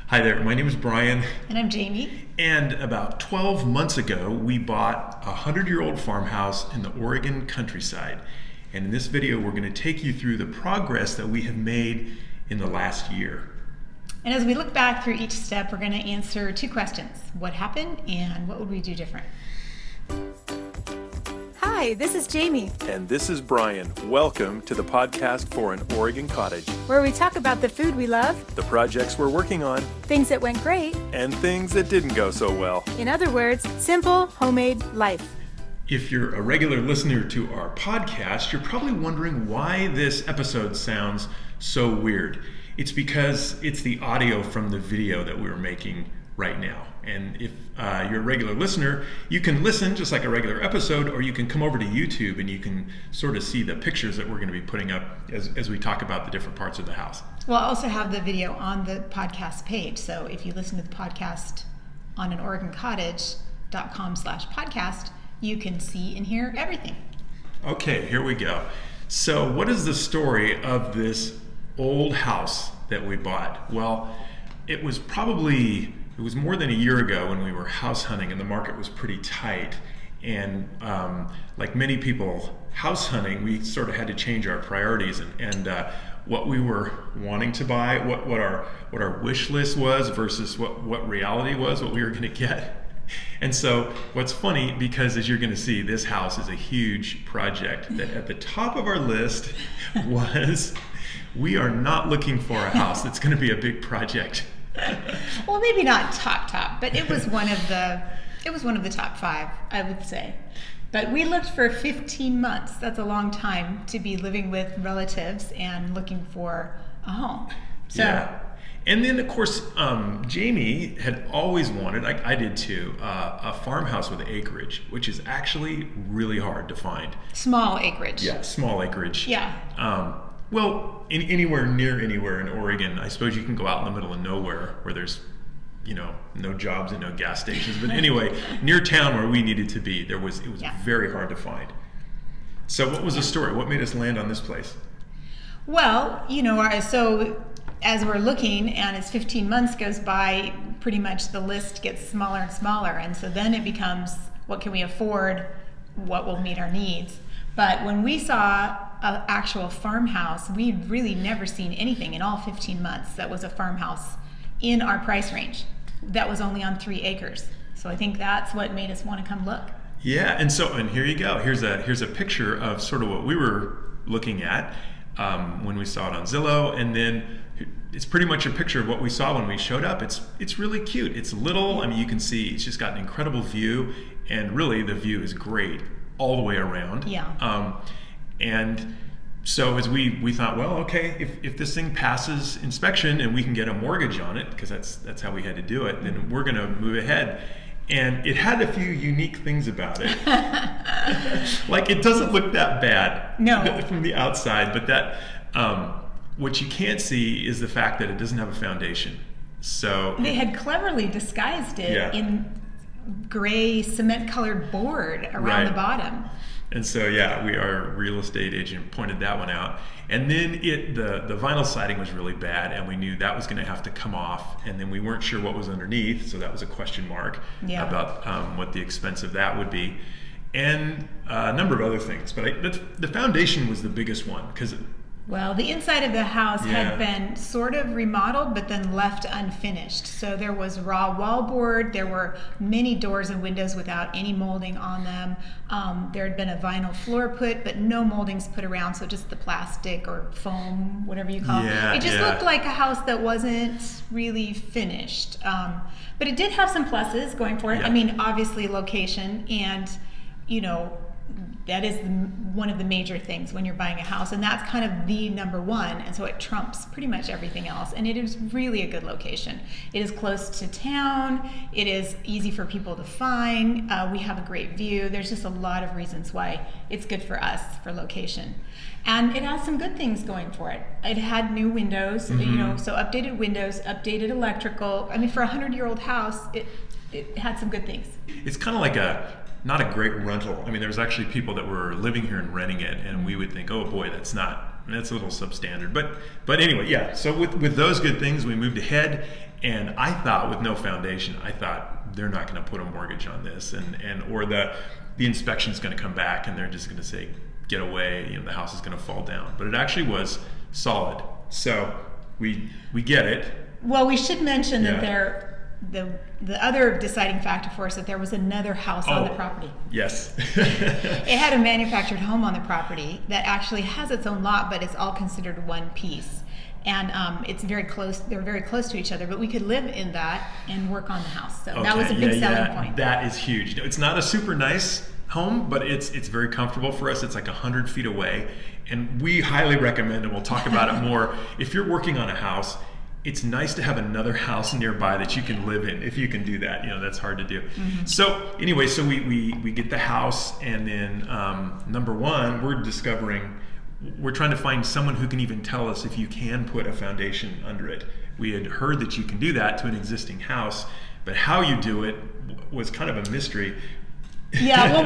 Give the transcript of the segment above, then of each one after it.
Hi there, my name is Brian. And I'm Jamie. And about 12 months ago, we bought a 100-year-old farmhouse in the Oregon countryside. And in this video, we're going to take you through the progress that we have made in the last year. And as we look back through each step, we're going to answer two questions. What happened and what would we do different? Hi, this is Jamie, And this is Brian. Welcome to the podcast for An Oregon Cottage. where we talk about the food we love, The projects we're working on, things that went great, and things that didn't go so well. in other words, simple, homemade life. If you're a regular listener to our podcast, you're probably wondering why this episode sounds so weird. It's because it's the audio from the video that we're making right now. And if you're a regular listener, you can listen just like a regular episode, or you can come over to YouTube and you can sort of see the pictures that we're going to be putting up as we talk about the different parts of the house. We'll also have the video on the podcast page. So if you listen to the podcast on anoregoncottage.com/podcast, you can see and hear everything. Okay, here we go. So what is the story of this old house that we bought? Well, it was more than a year ago when we were house hunting and the market was pretty tight. And like many people house hunting, we sort of had to change our priorities and what we were wanting to buy, what our wish list was versus what reality was, what we were going to get. And so what's funny, because as you're going to see, this house is a huge project, that at the top of our list was, we are not looking for a house that's going to be a big project. Well, maybe not top, but it was one of the top 5, I would say. But we looked for 15 months. That's a long time to be living with relatives and looking for a home. So, yeah. And then, of course, Jamie had always wanted, I did too, a farmhouse with acreage, which is actually really hard to find. small acreage. Yeah, small acreage. Yeah. Well, anywhere near anywhere in Oregon, I suppose you can go out in the middle of nowhere where there's, no jobs and no gas stations. But anyway, near town where we needed to be, it was very hard to find. So what was the story? What made us land on this place? Well, so as we're looking and as 15 months goes by, pretty much the list gets smaller and smaller. And so then it becomes, what can we afford? What will meet our needs? But when we saw an actual farmhouse, we'd really never seen anything in all 15 months that was a farmhouse in our price range. That was only on 3 acres. So I think that's what made us want to come look. Yeah, and here you go. Here's a picture of sort of what we were looking at when we saw it on Zillow, and then it's pretty much a picture of what we saw when we showed up. It's really cute. It's little. I mean, you can see it's just got an incredible view, and really the view is great all the way around. Yeah. And so as we thought, well, okay, if this thing passes inspection and we can get a mortgage on it, because that's how we had to do it, then we're going to move ahead. And it had a few unique things about it. Like, it doesn't look that bad from the outside, but that what you can't see is the fact that it doesn't have a foundation. So they had cleverly disguised it in gray cement-colored board around the bottom. And so, our real estate agent pointed that one out. And then the vinyl siding was really bad, and we knew that was going to have to come off. And then we weren't sure what was underneath, so that was a question mark about what the expense of that would be. And a number of other things. But the foundation was the biggest one, because well, the inside of the house had been sort of remodeled, but then left unfinished. So there was raw wallboard. There were many doors and windows without any molding on them. There had been a vinyl floor put, but no moldings put around, so just the plastic or foam, whatever you call it. It just looked like a house that wasn't really finished. But it did have some pluses going for it. I mean, obviously location, and, that is one of the major things when you're buying a house, and that's kind of the number one, and so it trumps pretty much everything else. And it is really a good location. It is close to town. It is easy for people to find. We have a great view. There's just a lot of reasons why it's good for us for location. And it has some good things going for it. It had new windows, so updated windows, updated electrical. I mean, for a 100-year-old house, it had some good things. It's kind of like not a great rental. I mean, there's actually people that were living here and renting it, and we would think, oh boy, that's not That's a little substandard. But anyway, yeah. So with those good things, we moved ahead. And I thought, with no foundation, I thought they're not going to put a mortgage on this, or the inspection's going to come back and they're just going to say, get away, the house is going to fall down. But it actually was solid. So we get it. Well, we should mention that the other deciding factor for us that there was another house on the property. Yes. It had a manufactured home on the property that actually has its own lot, but it's all considered one piece. And it's very close. They're very close to each other, but we could live in that and work on the house. So that was a big selling point. That is huge. It's not a super nice home, but it's very comfortable for us. It's like 100 feet away, and we highly recommend, and we'll talk about it more. If you're working on a house, it's nice to have another house nearby that you can live in. If you can do that, that's hard to do. Mm-hmm. So anyway, so we get the house, and then number one, we're trying to find someone who can even tell us if you can put a foundation under it. We had heard that you can do that to an existing house, but how you do it was kind of a mystery. Yeah, well,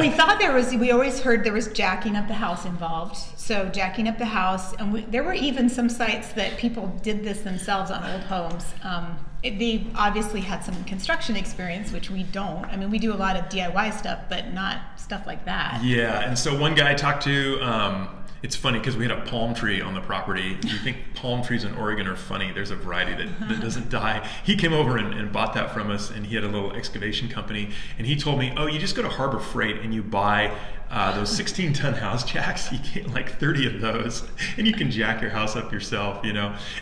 we always heard there was jacking up the house involved. So jacking up the house, and there were even some sites that people did this themselves on old homes. They obviously had some construction experience, which we don't. I mean, we do a lot of DIY stuff, but not stuff like that. Yeah, and so one guy I talked to, it's funny because we had a palm tree on the property. You think palm trees in Oregon are funny. There's a variety that doesn't die. He came over and bought that from us, and he had a little excavation company. And he told me, you just go to Harbor Freight and you buy those 16-ton house jacks. You get like 30 of those, and you can jack your house up yourself,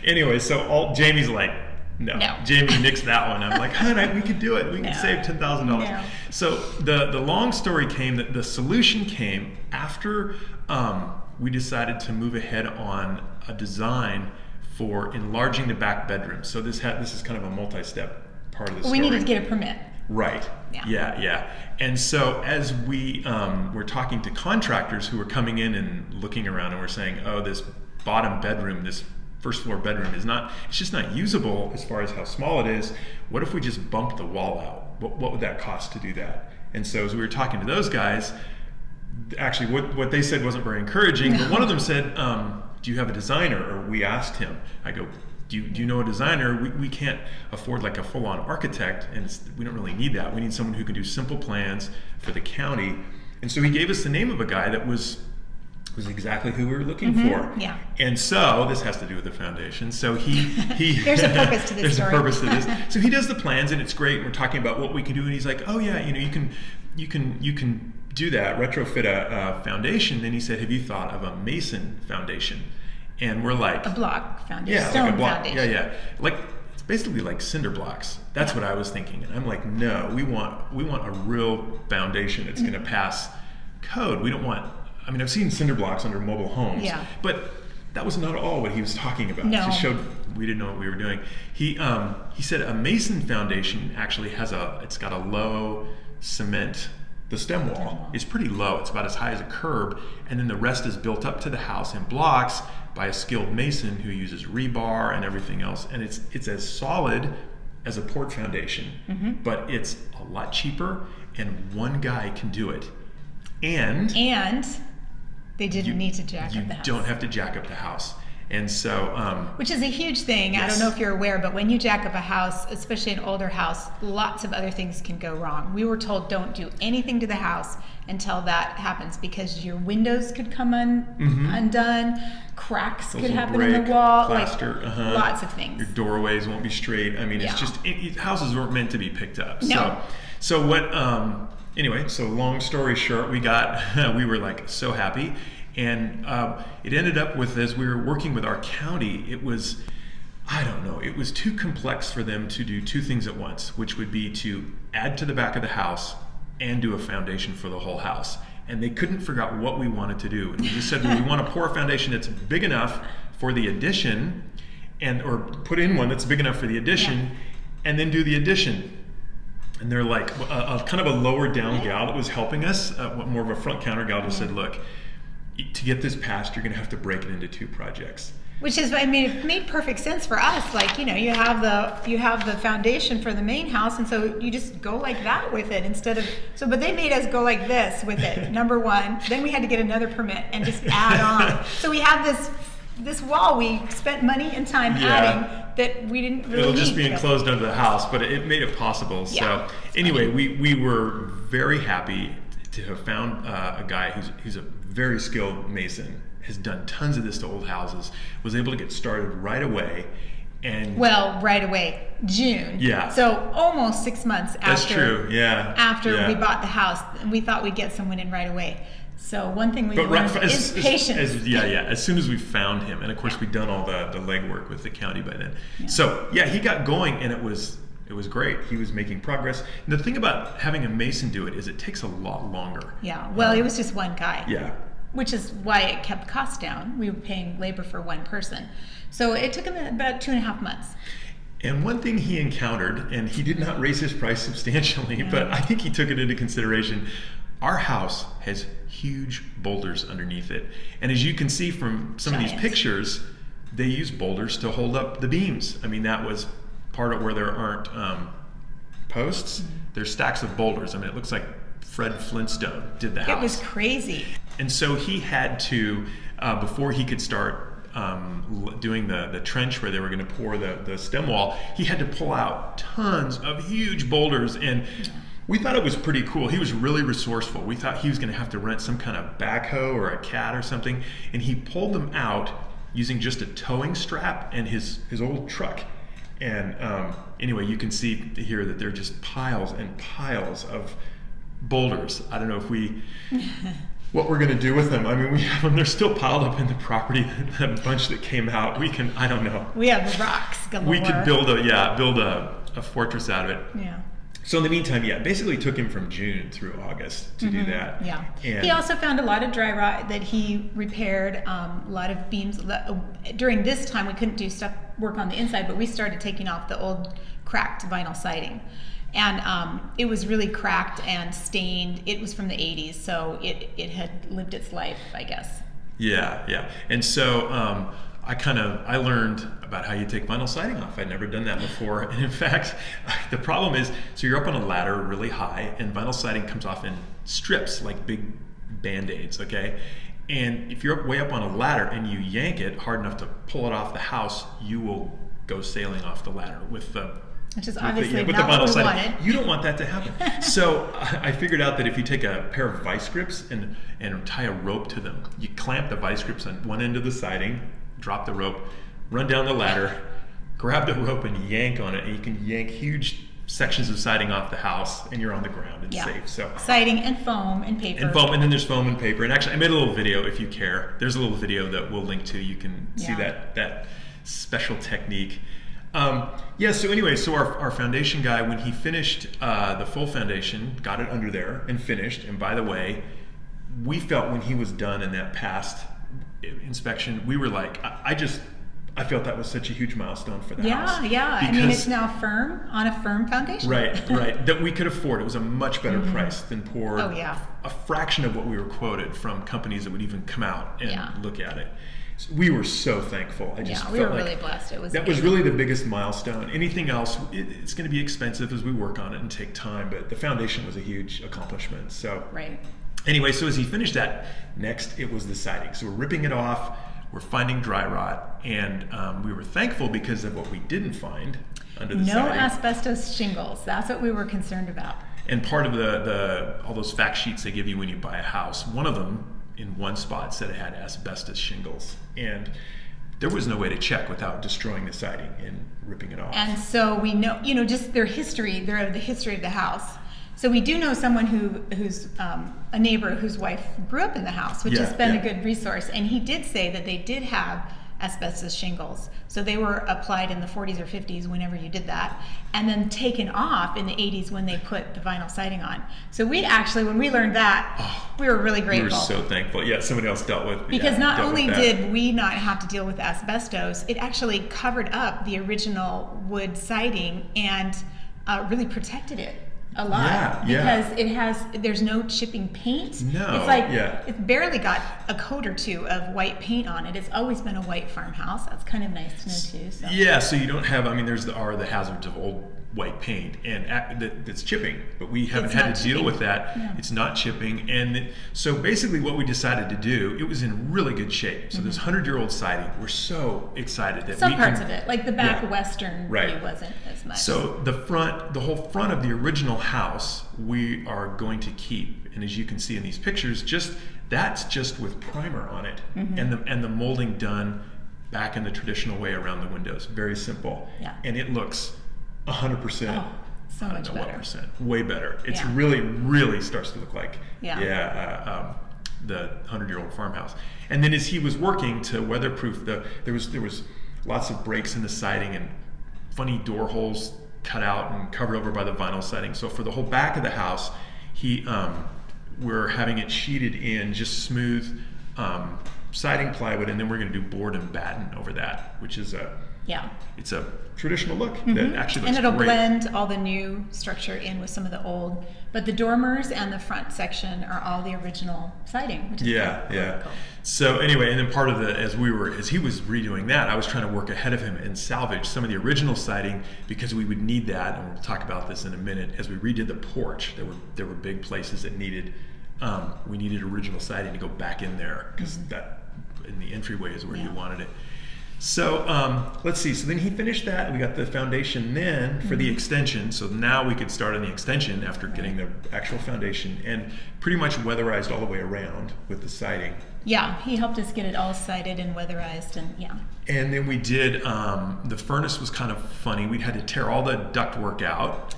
Anyway, so Jamie's like, no. Jamie nixed that one. I'm like, honey, we could do it. We can save $10,000. No. So the long story came that the solution came after we decided to move ahead on a design for enlarging the back bedroom. So this is kind of a multi-step part of the story. We needed to get a permit. Right. Yeah. And so as we were talking to contractors who were coming in and looking around, and we're saying, this bottom bedroom, this first floor bedroom it's just not usable as far as how small it is. What if we just bumped the wall out? What would that cost to do that? And so as we were talking to those guys, actually what they said wasn't very encouraging, but one of them said, do you have a designer? Or we asked him, I go, do you know a designer? We can't afford like a full-on architect, and we don't really need that. We need someone who can do simple plans for the county. And so he gave us the name of a guy that was exactly who we were looking for. Yeah. And so this has to do with the foundation. So he there's a purpose to this story. There's a purpose to this. So he does the plans, and it's great. We're talking about what we can do, and he's like, you can do that, retrofit a foundation. Then he said, have you thought of a mason foundation? And we're like, a block foundation, yeah, stone like a block, foundation. Yeah. Like it's basically like cinder blocks. That's what I was thinking. And I'm like, no, we want a real foundation that's going to pass code. We don't want. I mean, I've seen cinder blocks under mobile homes, but that was not at all what he was talking about. No. It just showed we didn't know what we were doing. He said a mason foundation actually it's got a low cement. The stem wall is pretty low. It's about as high as a curb, and then the rest is built up to the house in blocks by a skilled mason who uses rebar and everything else. And it's as solid as a port foundation, but it's a lot cheaper, and one guy can do it. And they didn't need to jack up the house. You don't have to jack up the house. And so, which is a huge thing. Yes. I don't know if you're aware, but when you jack up a house, especially an older house, lots of other things can go wrong. We were told don't do anything to the house until that happens, because your windows could come undone, cracks could happen in the wall, plaster, lots of things. Your doorways won't be straight. I mean, it's just houses weren't meant to be picked up. No. So what? Anyway, so long story short, we were like so happy. And it ended up with, as we were working with our county, it was too complex for them to do two things at once, which would be to add to the back of the house and do a foundation for the whole house. And they couldn't figure out what we wanted to do. And we just said, well, we want to pour a foundation that's big enough for the addition, or put in one that's big enough for the addition, and then do the addition. And they're like, a kind of a lower down gal that was helping us, more of a front counter gal, just said, look, to get this passed, you're going to have to break it into two projects. Which is, I mean, it made perfect sense for us. Like, you have the foundation for the main house, and so you just go like that with it but they made us go like this with it, number one. Then we had to get another permit and just add on. So we have this wall we spent money and time adding that we didn't really It'll need. just be enclosed under the house, but it made it possible. Yeah, So anyway, we were very happy to have found a guy who's a very skilled mason, has done tons of this to old houses, was able to get started right away. And well, right away, June. Yeah. So almost 6 months after. That's true. Yeah. After we bought the house, we thought we'd get someone in right away. So one thing we learned is patience. As soon as we found him, and of course we'd done all the legwork with the county by then. Yeah. So he got going, and it was great. He was making progress. And the thing about having a mason do it is it takes a lot longer. Yeah. Well, it was just one guy. Yeah. Which is why it kept costs down. We were paying labor for one person. So it took him about 2.5 months. And one thing he encountered, and he did not raise his price substantially, but I think he took it into consideration. Our house has huge boulders underneath it. And as you can see from some of these pictures, they use boulders to hold up the beams. I mean, that was part of where there aren't posts. There's stacks of boulders. I mean, it looks like Fred Flintstone did the house. It was crazy. And so he had to, before he could start doing the trench where they were going to pour the stem wall, he had to pull out tons of huge boulders. And we thought it was pretty cool. He was really resourceful. We thought he was going to have to rent some kind of backhoe or a cat or something. And he pulled them out using just a towing strap and his old truck. And anyway, you can see here that they're just piles and piles of boulders. I don't know what we're going to do with them. I mean, we have them. They're still piled up in the property. The bunch that came out, I don't know. We have rocks galore. We could build a fortress out of it. Yeah. So in the meantime, basically took him from June through August to do that. Yeah. And he also found a lot of dry rot that he repaired, a lot of beams. During this time, we couldn't do work on the inside, but we started taking off the old cracked vinyl siding. And it was really cracked and stained. It was from the 80s, so it had lived its life, I guess. Yeah. And so I learned about how you take vinyl siding off. I'd never done that before. And in fact, the problem is, so you're up on a ladder really high, and vinyl siding comes off in strips, like big Band-Aids, okay? And if you're way up on a ladder and you yank it hard enough to pull it off the house, you will go sailing off the ladder with the which is obviously with not the vinyl what we siding. wanted. You don't want that to happen. So I figured out that if you take a pair of vice grips and tie a rope to them, you clamp the vice grips on one end of the siding, drop the rope, run down the ladder, grab the rope and yank on it, and you can yank huge sections of siding off the house, and you're on the ground and safe. So siding and foam and paper. And then there's foam and paper. And actually, I made a little video if you care. There's a little video that we'll link to. You can see that special technique. So anyway, our foundation guy, when he finished the full foundation, got it under there and finished. And by the way, we felt when he was done in that past inspection, we were like, I felt that was such a huge milestone for the house. Yeah. I mean, it's now firm on a firm foundation. Right. That we could afford. It was a much better price than pour a fraction of what we were quoted from companies that would even come out and look at it. So we were so thankful. We were really blessed. It was that was really the biggest milestone. Anything else, it's going to be expensive as we work on it and take time. But the foundation was a huge accomplishment. So anyway, so as he finished that, next it was the siding. So we're ripping it off. We're finding dry rot, and we were thankful because of what we didn't find under the siding. No asbestos shingles. That's what we were concerned about. And part of all those fact sheets they give you when you buy a house, one of them in one spot said it had asbestos shingles, and there was no way to check without destroying the siding and ripping it off. And so we know, just the history of the house. So we do know someone who's a neighbor whose wife grew up in the house, which has been a good resource. And he did say that they did have asbestos shingles. So they were applied in the 40s or 50s whenever you did that, and then taken off in the 80s when they put the vinyl siding on. So we actually, when we learned that, we were really grateful. We were so thankful. Yeah, somebody else dealt with because not only did we not have to deal with asbestos, it actually covered up the original wood siding and really protected it a lot because there's no chipping paint. No, it's like it's barely got a coat or two of white paint on it. It's always been a white farmhouse. That's kind of nice to know too. So. Yeah, so you don't have. I mean, there's the hazards of old white paint and that's chipping, but we haven't It's had not to deal chipping. with that. No. It's not chipping. And so basically what we decided to do, it was in really good shape. So this 100-year-old siding, we're so excited that Some we parts can, of it, like the back Yeah. western Right. view wasn't as much. So the whole front of the original house, we are going to keep. And as you can see in these pictures, that's just with primer on it, and the molding done back in the traditional way around the windows. Very simple. Yeah. And it looks 100%. Oh, so I don't much know better. what percent. Way better. It's Yeah. really starts to look like the 100-year-old farmhouse. And then as he was working to weatherproof there was lots of breaks in the siding and funny door holes cut out and covered over by the vinyl siding. So for the whole back of the house, we're having it sheeted in just smooth siding plywood, and then we're going to do board and batten over that, which is it's a traditional look that actually looks and it'll great. blend all the new structure in with some of the old, but the dormers and the front section are all the original siding, which is Yeah. cool. So anyway, and then part of as he was redoing that, I was trying to work ahead of him and salvage some of the original siding because we would need that, and we'll talk about this in a minute. As we redid the porch, there were big places that we needed original siding to go back in there because that in the entryway is where you wanted it. So let's see. So then he finished that, and we got the foundation then for the extension. So now we could start on the extension after getting the actual foundation, and pretty much weatherized all the way around with the siding. Yeah, he helped us get it all sided and weatherized, and And then we did, the furnace was kind of funny. We had to tear all the ductwork out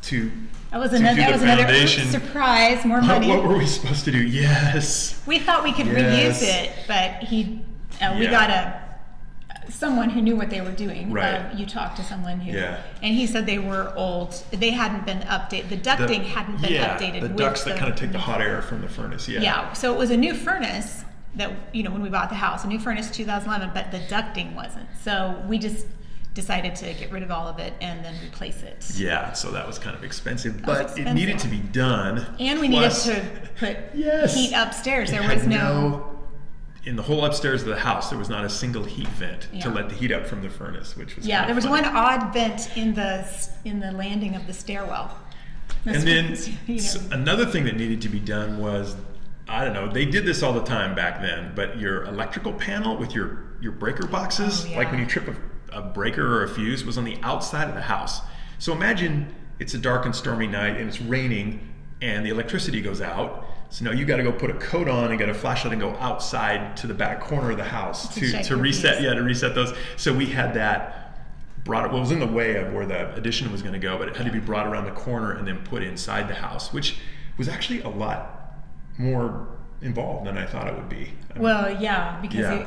to that was do the another foundation. surprise, more money. What were we supposed to do? Yes. We thought we could Yes. reuse it, but we got someone who knew what they were doing. Right. You talked to someone who, Yeah. and he said they were old. They hadn't been updated. The ducting hadn't been updated. The with ducts that kind of take the hot air from the furnace. Yeah. Yeah. So it was a new furnace that when we bought the house, a new furnace 2011, but the ducting wasn't. So we just decided to get rid of all of it and then replace it. Yeah, so that was kind of expensive, was but expensive. it needed to be done. And we Plus, needed to put Yes. heat upstairs. There it was had in the whole upstairs of the house, there was not a single heat vent to Yeah. let the heat up from the furnace, which was Yeah, kind there of was funny. one odd vent in the landing of the stairwell. And then another thing that needed to be done was, I don't know, they did this all the time back then, but your electrical panel with your breaker boxes, Oh, yeah. like when you trip a breaker or a fuse, was on the outside of the house. So imagine it's a dark and stormy night and it's raining and the electricity goes out. So now you got to go put a coat on and get a flashlight and go outside to the back corner of the house To check to your reset. fuse. Yeah, to reset those. So we had that brought. Well, it was in the way of where the addition was going to go, but it had to be brought around the corner and then put inside the house, which was actually a lot more involved than I thought it would be. Well, yeah, because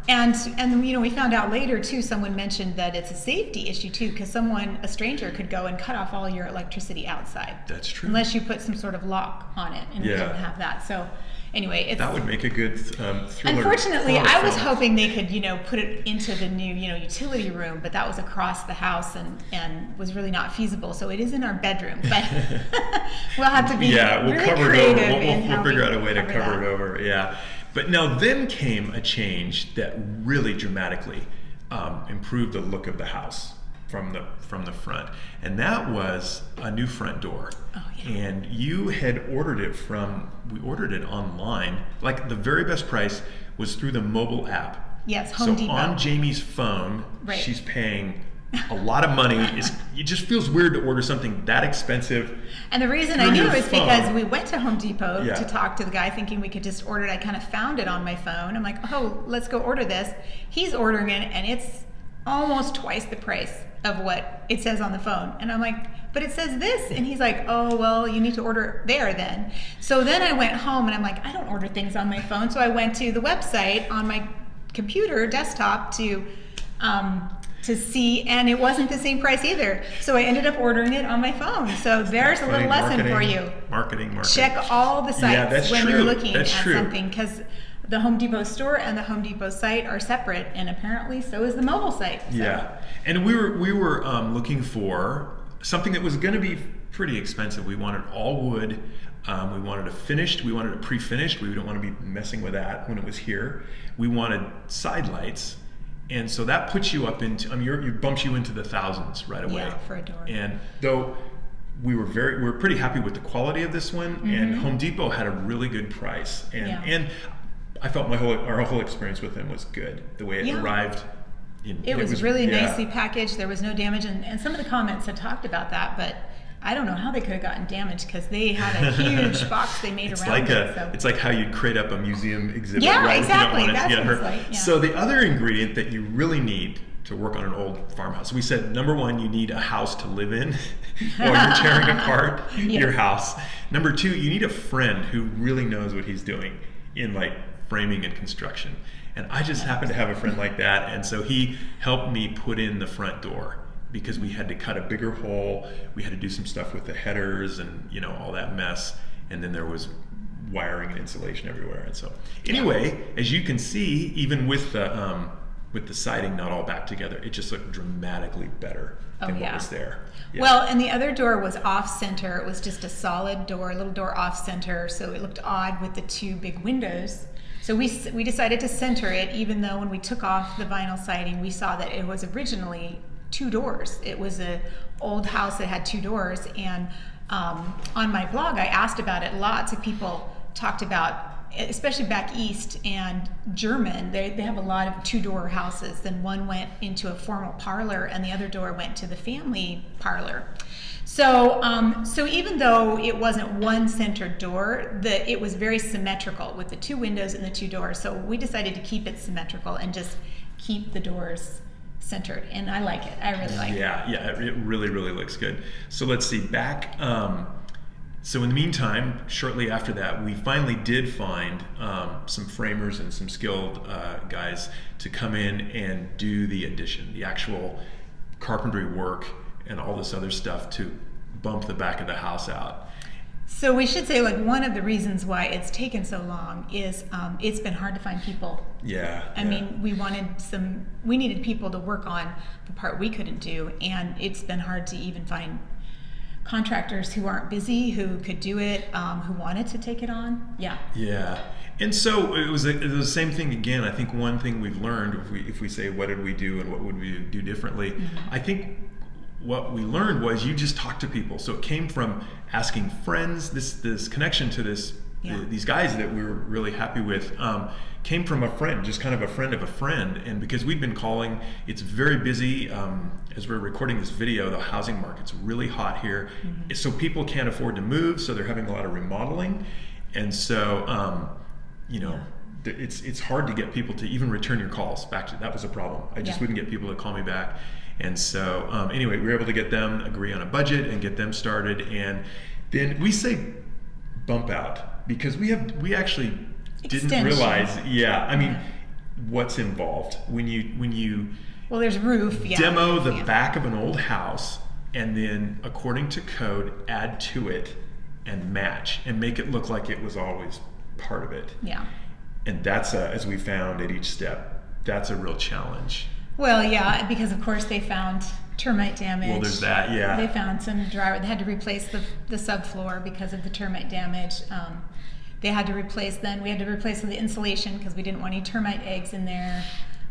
and we found out later too. Someone mentioned that it's a safety issue too, because a stranger could go and cut off all your electricity outside. That's true. Unless you put some sort of lock on it, and we Yeah. didn't have that. So anyway, That would make a good thriller. unfortunately, horror I was film. hoping they could, put it into the new, utility room, but that was across the house and was really not feasible. So it is in our bedroom, but we'll have to be we'll really cover it over. creative in We'll how figure we out a way to cover that. it over. Yeah. But now then came a change that really dramatically improved the look of the house from the front, and that was a new front door. Oh, yeah. And you had ordered it we ordered it online. Like the very best price was through the mobile app. Yes, Home so Depot. on Jamie's phone, Right. she's paying a lot of money. It just feels weird to order something that expensive. And the reason I through knew your is phone. because we went to Home Depot Yeah. to talk to the guy thinking we could just order it. I kind of found it on my phone. I'm like, oh, let's go order this. He's ordering it, and it's almost twice the price of what it says on the phone. And I'm like, but it says this. And he's like, oh, well, you need to order it there then. So then I went home, and I'm like, I don't order things on my phone. So I went to the website on my computer, desktop, to see, and it wasn't the same price either. So I ended up ordering it on my phone. So there's a Funny little lesson for you. Marketing. Check all the sites Yeah, that's when true. you're looking That's at true. something, because the Home Depot store and the Home Depot site are separate, and apparently so is the mobile site. So. Yeah, and we were looking for something that was going to be pretty expensive. We wanted all wood. We wanted it finished. We wanted it pre-finished. We don't want to be messing with that when it was here. We wanted side lights, And so that puts you up into, you bumps you into the thousands right away. Yeah, for a door. And though we were pretty happy with the quality of this one, and Home Depot had a really good price, and I felt our whole experience with them was good. The way it arrived. It was really nicely packaged. There was no damage, and some of the comments had talked about that, but I don't know how they could have gotten damaged because they had a huge box they made around it. It's like how you'd crate up a museum exhibit, yeah, right? Exactly. If you don't want it to That's get hurt. Like, yeah. So the other ingredient that you really need to work on an old farmhouse, we said number one, you need a house to live in while you're tearing apart your house. Number two, you need a friend who really knows what he's doing in like framing and construction. And I just happen to have a friend like that, and so he helped me put in the front door because we had to cut a bigger hole. We had to do some stuff with the headers and all that mess, and then there was wiring and insulation everywhere. And so anyway, as you can see, even with the siding not all back together, it just looked dramatically better than what was there. Yeah. Well, and the other door was off center. It was just a solid door, a little door off center, so it looked odd with the two big windows. So we decided to center it, even though when we took off the vinyl siding, we saw that it was originally 2 doors. It was an old house that had 2 doors, and on my blog, I asked about it. Lots of people talked about, especially back east and German, they have a lot of 2-door houses. Then one went into a formal parlor, and the other door went to the family parlor. So, so even though it wasn't one centered door, it was very symmetrical with the 2 windows and the 2 doors. So we decided to keep it symmetrical and just keep the doors centered, and I like it. I really like it. Yeah, it really, really looks good. So let's see, so in the meantime, shortly after that, we finally did find some framers and some skilled guys to come in and do the addition, the actual carpentry work and all this other stuff to bump the back of the house out. So we should say, like, one of the reasons why it's taken so long is it's been hard to find people. I mean, we needed people to work on the part we couldn't do, and it's been hard to even find contractors who aren't busy, who could do it, who wanted to take it on. Yeah. And so it was the same thing again. I think one thing we've learned, if we say what did we do and what would we do differently, I think what we learned was you just talk to people. So it came from asking friends. This connection to these guys that we were really happy with came from a friend, just kind of a friend of a friend. And because we've been calling, it's very busy. As we're recording this video, the housing market's really hot here. So people can't afford to move, so they're having a lot of remodeling. And so, it's hard to get people to even return your calls. That was a problem. I just wouldn't get people to call me back. And so anyway, we were able to get them agree on a budget and get them started. And then we say bump out because we actually didn't realize. What's involved when you well, there's roof. Demo the back of an old house, and then according to code, add to it and match and make it look like it was always part of it. Yeah. And that's as we found at each step, that's a real challenge. Well, yeah, because of course they found termite damage. Well, there's that, yeah. They found some drywall. They had to replace the subfloor because of the termite damage. We had to replace the insulation because we didn't want any termite eggs in there.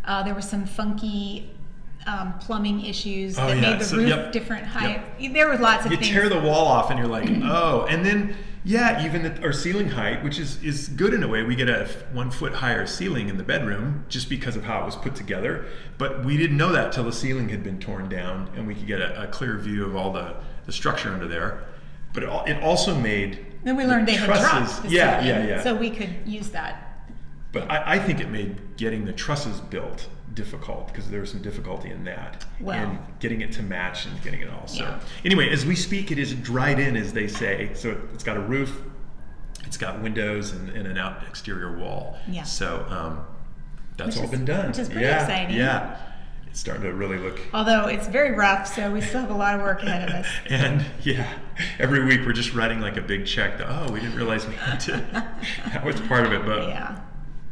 There were some funky plumbing issues that made the roof different height. There were lots of things. You tear the wall off and you're like, oh, and then even our ceiling height, which is good in a way. We get a 1 foot higher ceiling in the bedroom just because of how it was put together. But we didn't know that till the ceiling had been torn down and we could get a clear view of all the structure under there. But it also made then we learned they had dropped the ceiling, so we could use that. But I think it made getting the trusses built difficult because there was some difficulty in that and getting it to match and getting it all. So anyway, as we speak, it is dried in, as they say. So it's got a roof, it's got windows and an out exterior wall. Yeah. So that's all been done. Which is pretty exciting. Yeah. It's starting to really look. Although it's very rough, so we still have a lot of work ahead of us. And every week we're just writing like a big check. We didn't realize we had to. That was part of it, but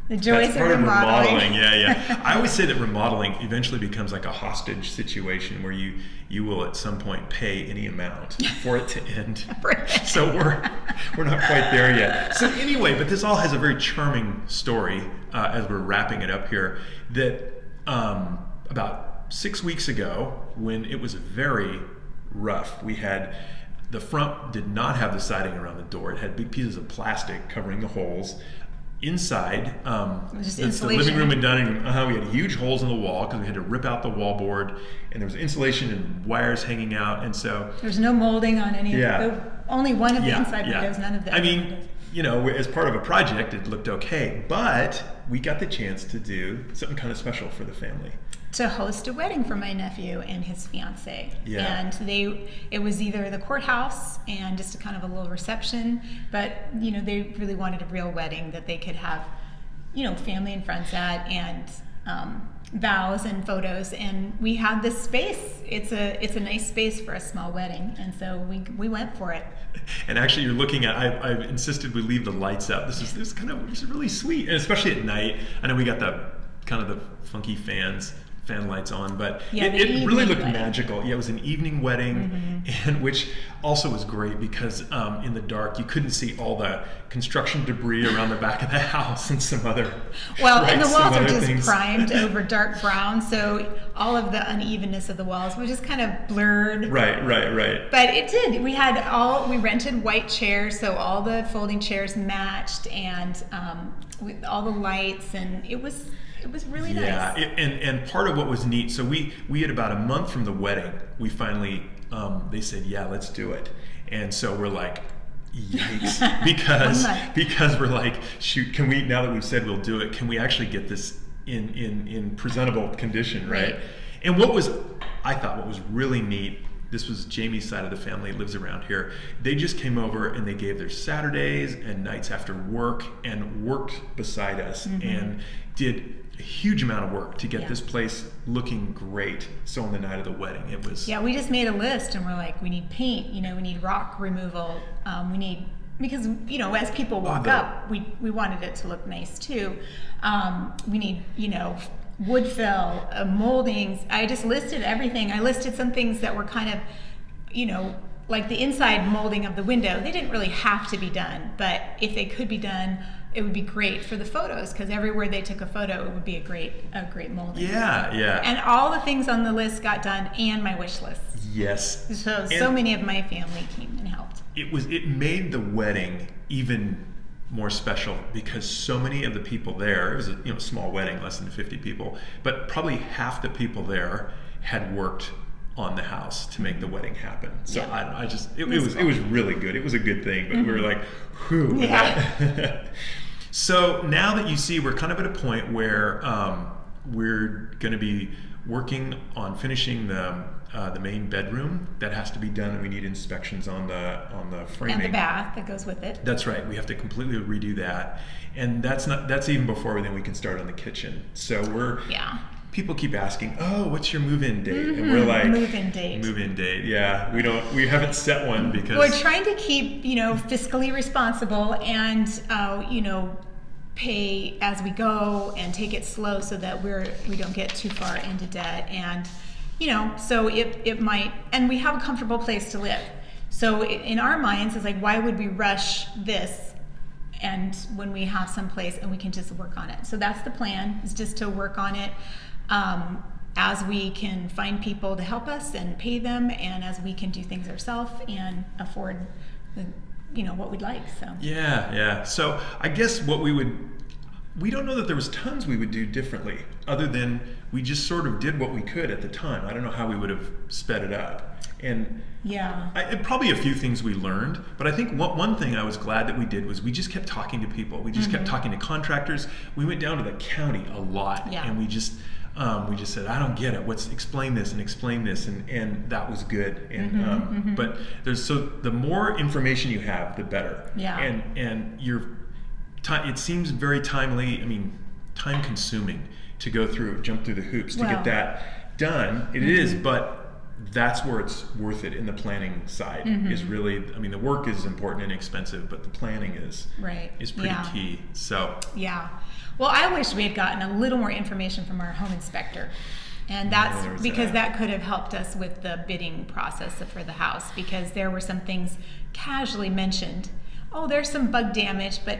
the joys of remodeling. I always say that remodeling eventually becomes like a hostage situation where you will at some point pay any amount for it to end. So we're not quite there yet. So anyway, but this all has a very charming story as we're wrapping it up here. That about 6 weeks ago, when it was very rough, we had the front did not have the siding around the door. It had big pieces of plastic covering the holes. Inside, just the insulation. living room and dining room, we had huge holes in the wall because we had to rip out the wallboard, and there was insulation and wires hanging out, and so There's no molding on any Yeah. of the, only one of the Yeah, inside yeah. windows, none of the I other mean, windows. as part of a project, it looked okay, but we got the chance to do something kind of special for the family. To host a wedding for my nephew and his fiance. Yeah. And it was either the courthouse and just a kind of a little reception, but they really wanted a real wedding that they could have, family and friends at, and vows and photos. And we had this space. It's a nice space for a small wedding, and so we went for it. And actually, you're looking at. I've insisted we leave the lights up. This is really sweet, and especially at night. I know we got the kind of the funky fan lights on, but Yeah, the it really evening looked wedding. magical. Yeah, it was an evening wedding, and which also was great because in the dark you couldn't see all the construction debris around the back of the house and some other. And the some walls are other just things. primed over dark brown, so all of the unevenness of the walls was just kind of blurred. Right. But it did. We rented white chairs, so all the folding chairs matched, and with all the lights, and it was really nice. Yeah, and part of what was neat, so we had about a month from the wedding, we finally, they said, yeah, let's do it. And so we're like, yikes, because we're like, shoot, can we, now that we've said we'll do it, can we actually get this in presentable condition, right? And I thought what was really neat, this was Jamie's side of the family, lives around here. They just came over and they gave their Saturdays and nights after work and worked beside us and did a huge amount of work to get this place looking great. So on the night of the wedding, it was... Yeah, we just made a list, and we're like, we need paint, we need rock removal, because as people walk up, we wanted it to look nice too. We need, wood fill, moldings. I just listed everything. I listed some things that were kind of, like the inside molding of the window. They didn't really have to be done, but if they could be done, it would be great for the photos, because everywhere they took a photo, it would be a great molding. Yeah. And all the things on the list got done, and my wish list. Yes. So many of my family came and helped. It made the wedding even more special because so many of the people there, it was a small wedding, less than 50 people, but probably half the people there had worked on the house to make the wedding happen. So it was really good. It was a good thing, but we were like, whew. Yeah. So now that you see, we're kind of at a point where we're going to be working on finishing the main bedroom. That has to be done, and we need inspections on the framing. And the bath that goes with it. That's right. We have to completely redo that, and that's even before then we can start on the kitchen. So people keep asking, "Oh, what's your move-in date?" And we're like, move-in date. Move-in date. Yeah, we haven't set one because we're trying to keep fiscally responsible and pay as we go and take it slow so that we don't get too far into debt, and so it might, and we have a comfortable place to live. So in our minds, it's like, why would we rush this? And when we have some place and we can just work on it. So that's the plan, is just to work on it as we can find people to help us and pay them, and as we can do things ourselves and afford what we'd like. So yeah. So I guess we don't know that there was tons we would do differently, other than we just sort of did what we could at the time. I don't know how we would have sped it up. And probably a few things we learned, but I think one thing I was glad that we did was we just kept talking to people. We just kept talking to contractors. We went down to the county a lot, and we just said, I don't get it. Explain this, and that was good. And but the more information you have, the better. Yeah. And it seems very timely. I mean, time consuming to jump through the hoops to get that done. It is, but that's where it's worth it in the planning side. Is really, I mean, the work is important and expensive, but the planning is pretty key. So well, I wish we had gotten a little more information from our home inspector, and that's because that could have helped us with the bidding process for the house, because there were some things casually mentioned. Oh, there's some bug damage, but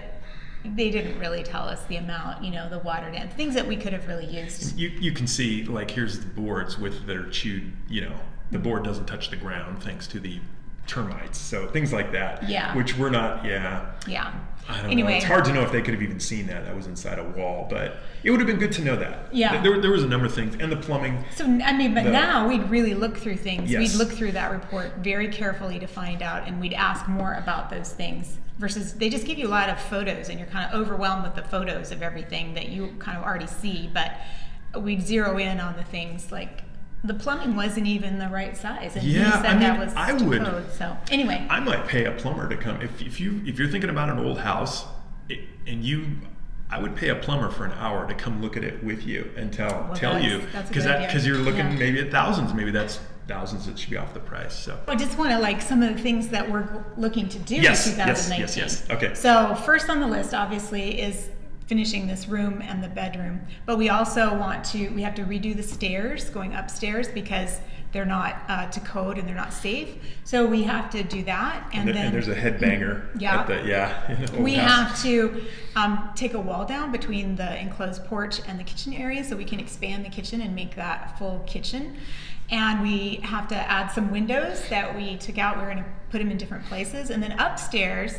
they didn't really tell us the amount, the water depth, things that we could have really used. You can see, like, here's the boards that are chewed, the board doesn't touch the ground thanks to the termites. So things like that. Yeah. Which we're not, Yeah. I don't Anyway. know. It's hard to know if they could have even seen that. That was inside a wall, but it would have been good to know that. Yeah. There was a number of things. And the plumbing. So, now we'd really look through things. Yes. We'd look through that report very carefully to find out, and we'd ask more about those things versus they just give you a lot of photos and you're kind of overwhelmed with the photos of everything that you kind of already see. But we'd zero in on the things like the plumbing wasn't even the right size. And he said that was code. So anyway. I might pay a plumber to come. If you're thinking about an old house I would pay a plumber for an hour to come look at it with you and tell you, because you're looking maybe at thousands. Maybe that's thousands that should be off the price. So I just want to some of the things that we're looking to do in 2019. Yes. Okay. So first on the list, obviously, is finishing this room and the bedroom. But we also we have to redo the stairs going upstairs because they're not to code and they're not safe. So we have to do that. And then there's a headbanger. We have to take a wall down between the enclosed porch and the kitchen area so we can expand the kitchen and make that a full kitchen. And we have to add some windows that we took out. We're going to put them in different places. And then upstairs,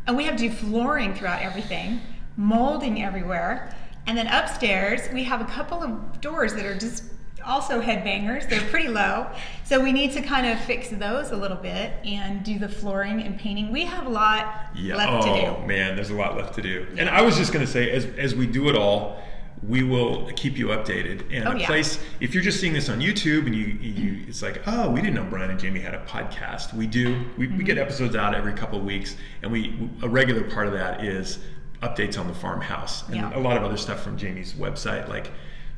and we have to do flooring throughout everything, molding everywhere. And then upstairs, we have a couple of doors that are just also headbangers. They're pretty low. So we need to kind of fix those a little bit and do the flooring and painting. We have a lot left to do. Oh, man, there's a lot left to do. And I was just going to say, as we do it all, we will keep you updated. And place, if you're just seeing this on YouTube and you it's like, oh, we didn't know Brian and Jamie had a podcast. We do. We get episodes out every couple of weeks, and a regular part of that is updates on the farmhouse and a lot of other stuff from Jamie's website, like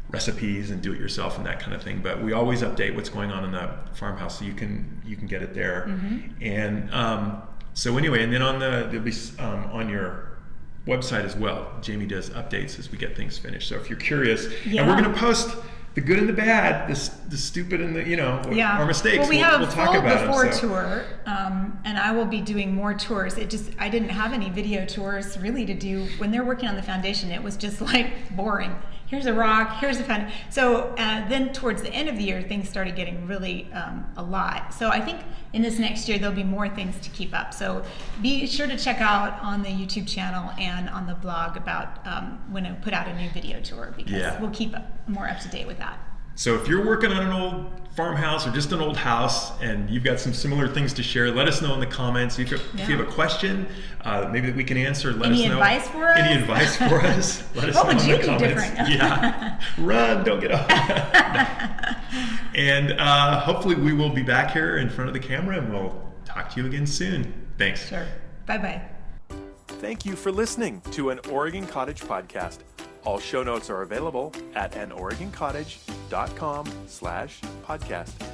recipes and do-it-yourself and that kind of thing. But we always update what's going on in the farmhouse, so you can get it there. And so anyway, and then there'll be on your website as well, Jamie does updates as we get things finished. So if you're curious, and we're going to post the good and the bad, the stupid and our mistakes. Well, we have we'll a talk full about before them, so. tour, and I will be doing more tours. I didn't have any video tours really to do when they're working on the foundation. It was just like boring. Here's a rock, here's a foundation. So then towards the end of the year, things started getting really a lot. So I think in this next year, there'll be more things to keep up. So be sure to check out on the YouTube channel and on the blog about when I put out a new video tour, because we'll keep more up to date with that. So if you're working on an old farmhouse or just an old house and you've got some similar things to share, let us know in the comments. If you have a question, maybe that we can answer, let us know. Any advice for us? Any advice for us? Let us know in the comments. Run, don't get off. And hopefully we will be back here in front of the camera, and we'll talk to you again soon. Thanks. Sure. Bye-bye. Thank you for listening to An Oregon Cottage Podcast. All show notes are available at anoregoncottage.com/podcast.